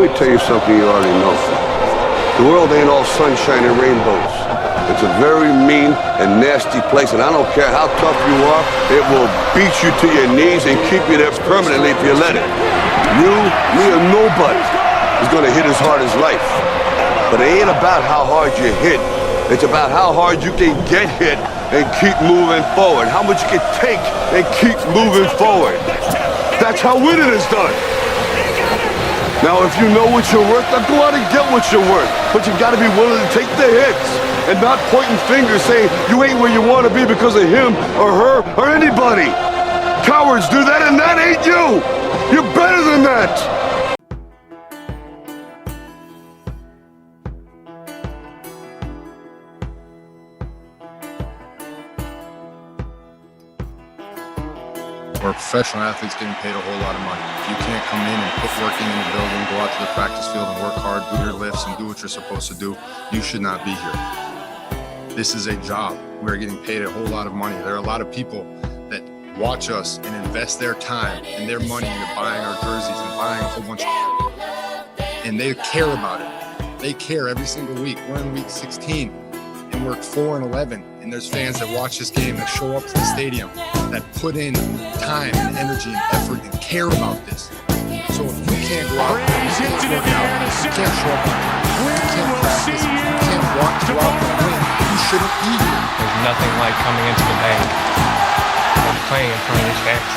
me tell you something you already know. The world ain't all sunshine and rainbows. It's a very mean and nasty place, and I don't care how tough you are, it will beat you to your knees and keep you there permanently if you let it. You, me, or nobody is gonna hit as hard as life. But it ain't about how hard you hit. It's about how hard you can get hit and keep moving forward. How much you can take and keep moving forward. That's how winning is done. Now, if you know what you're worth, then go out and get what you're worth. But you gotta be willing to take the hits and not pointing fingers saying you ain't where you want to be because of him or her or anybody. Cowards do that, and that ain't you. You're better than that. We're professional athletes getting paid a whole lot of money. If you can't come in and put work in the building, go out to the practice field and work hard, do your lifts and do what you're supposed to do, you should not be here. This is a job. We're getting paid a whole lot of money. There are a lot of people that watch us and invest their time and their money into buying our jerseys and buying a whole bunch of, and they care about it. They care every single week. We're in week 16 and we're 4-11. And there's fans that watch this game, that show up to the stadium, that put in time and energy and effort and care about this. So if you can't go out, you can't work out, you can't show up, you can't practice, you can't walk throughout the win, you shouldn't be here. There's nothing like coming into the bank and playing in front of these fans.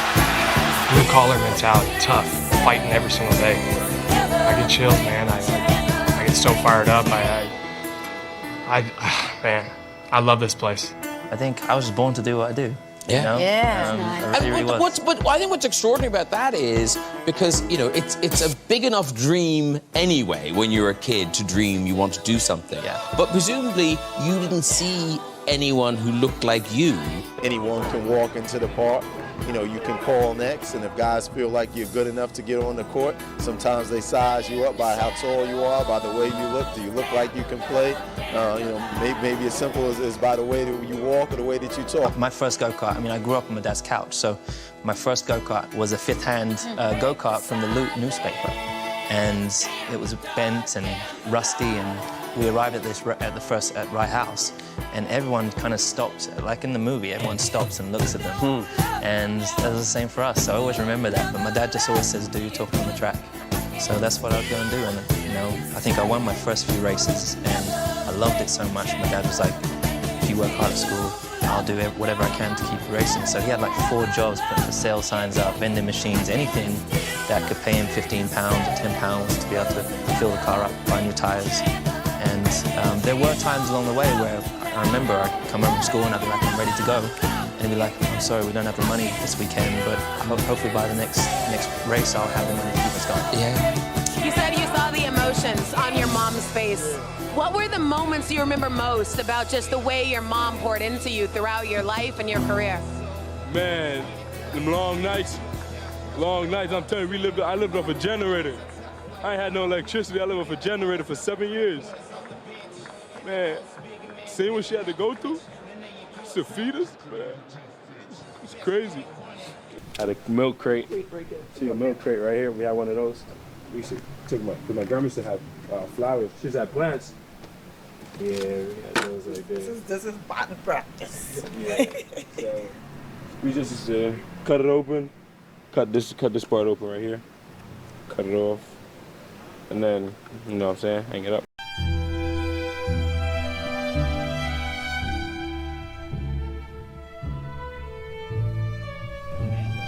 Blue collar mentality, tough, fighting every single day. I get chills, man. I get so fired up. Man. I love this place. I think I was just born to do what I do. Yeah. You know? Yeah. I really was. But I think what's extraordinary about that is because, you know, it's a big enough dream anyway when you're a kid to dream you want to do something. Yeah. But presumably you didn't see anyone who looked like you. Anyone can walk into the park. You know, you can call next, and if guys feel like you're good enough to get on the court, sometimes they size you up by how tall you are, by the way you look. Do you look like you can play? You know, maybe as simple as by the way that you walk or the way that you talk. My first go-kart, I mean, I grew up on my dad's couch, so my first go-kart was a fifth-hand go-kart from the Loot newspaper. And it was bent and rusty, and we arrived at the Rye House, and everyone kind of stopped, like in the movie, everyone stops and looks at them. And that was the same for us, so I always remember that. But my dad just always says, do your talking on the track. So that's what I was going to do, and you know, I think I won my first few races, and I loved it so much. My dad was like, if you work hard at school, I'll do whatever I can to keep you racing. So he had like 4 jobs, putting for sale signs up, vending machines, anything that could pay him £15 or £10 to be able to fill the car up, buy new tires. And there were times along the way where I remember I'd come home from school and I'd be like, I'm ready to go. And he'd be like, I'm sorry, we don't have the money this weekend, but hopefully by the next race I'll have the money to keep us going. Yeah. You said you saw the emotions on your mom's face. What were the moments you remember most about just the way your mom poured into you throughout your life and your career? Man, them long nights, I'm telling you, I lived off a generator. I ain't had no electricity, I lived off a generator for 7 years. Man, seeing what she had to go through to feed us, man, it's crazy. Had a milk crate. See a milk crate right here, we had one of those. We used to take my grandma used to have flowers. She used to have plants. Yeah, we had those right there. This is button practice. Yeah. So we just used to cut it open, cut this part open right here, cut it off, and then, you know what I'm saying, hang it up.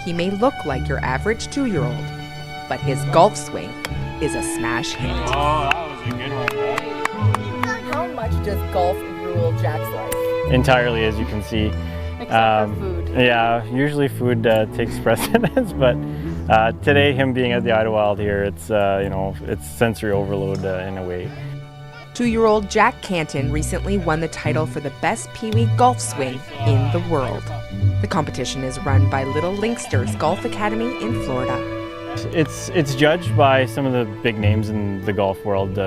He may look like your average 2-year-old, but his golf swing is a smash hit. Oh, that was a good one. How much does golf rule Jack's life? Entirely, as you can see. Except for food. Yeah, usually food takes precedence, but today, him being at the Idlewild here, it's you know, it's sensory overload in a way. 2-year-old Jack Canton recently won the title for the best Pee-wee golf swing in the world. The competition is run by Little Linksters Golf Academy in Florida. It's judged by some of the big names in the golf world.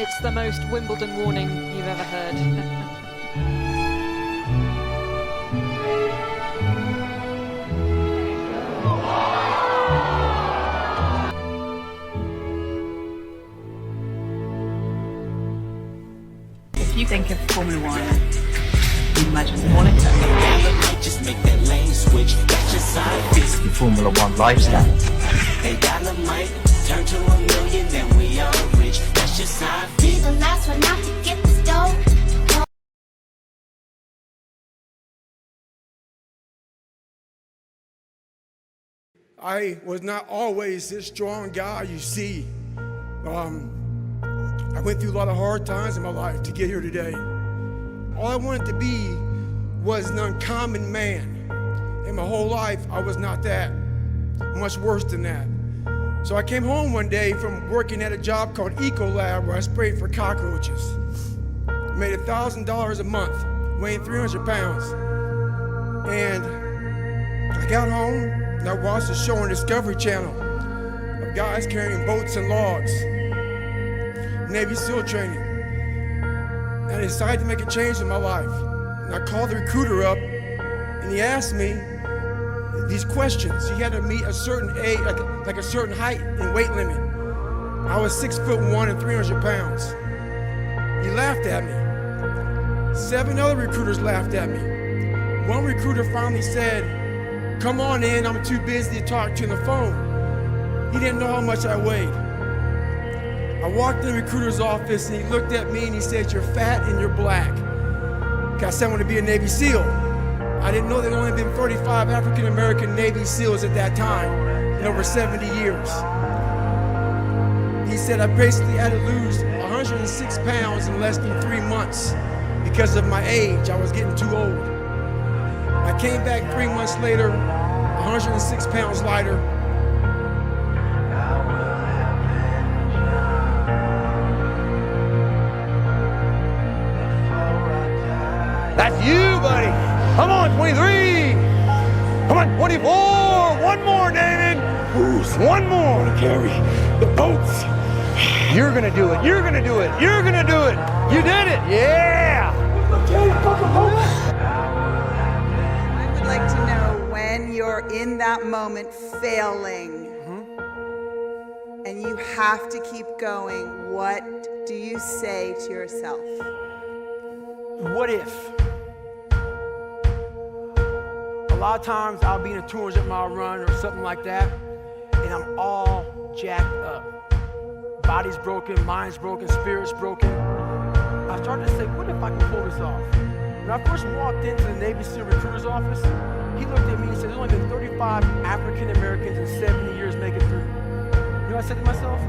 It's the most Wimbledon warning you've ever heard. If you think of Formula One, you imagine Monaco. Just make that lane switch. That's your side. It's the Formula One lifestyle. Hey, Dynamite, turn to $1 million, then we all rich. That's your side. Be the last one out to get the stove. I was not always this strong guy you see. I went through a lot of hard times in my life to get here today. All I wanted to be was an uncommon man. In my whole life, I was not that. Much worse than that. So I came home one day from working at a job called Ecolab where I sprayed for cockroaches. Made $1,000 a month, weighing 300 pounds. And I got home and I watched a show on Discovery Channel of guys carrying boats and logs, Navy SEAL training. And I decided to make a change in my life. And I called the recruiter up and he asked me these questions. He had to meet a certain age, like a certain height and weight limit. I was 6'1" and 300 pounds. He laughed at me. 7 other recruiters laughed at me. One recruiter finally said, "Come on in, I'm too busy to talk to you on the phone." He didn't know how much I weighed. I walked in the recruiter's office and he looked at me and he said, "You're fat and you're black." I said I want to be a Navy SEAL. I didn't know there'd only been 35 African-American Navy SEALs at that time in over 70 years. He said I basically had to lose 106 pounds in less than 3 months because of my age. I was getting too old. I came back 3 months later, 106 pounds lighter. That's you, buddy. Come on, 23. Come on, 24. One more, David. One more. Carry the boats. You're gonna do it. You're gonna do it. You're gonna do it. You did it. Yeah. I would like to know when you're in that moment failing and you have to keep going, what do you say to yourself? What if? A lot of times I'll be in a 200-mile run or something like that, and I'm all jacked up. Body's broken, mind's broken, spirit's broken. I started to say, what if I can pull this off? When I first walked into the Navy SEAL recruiter's office, he looked at me and said, there's only been 35 African Americans in 70 years make it through. You know what I said to myself?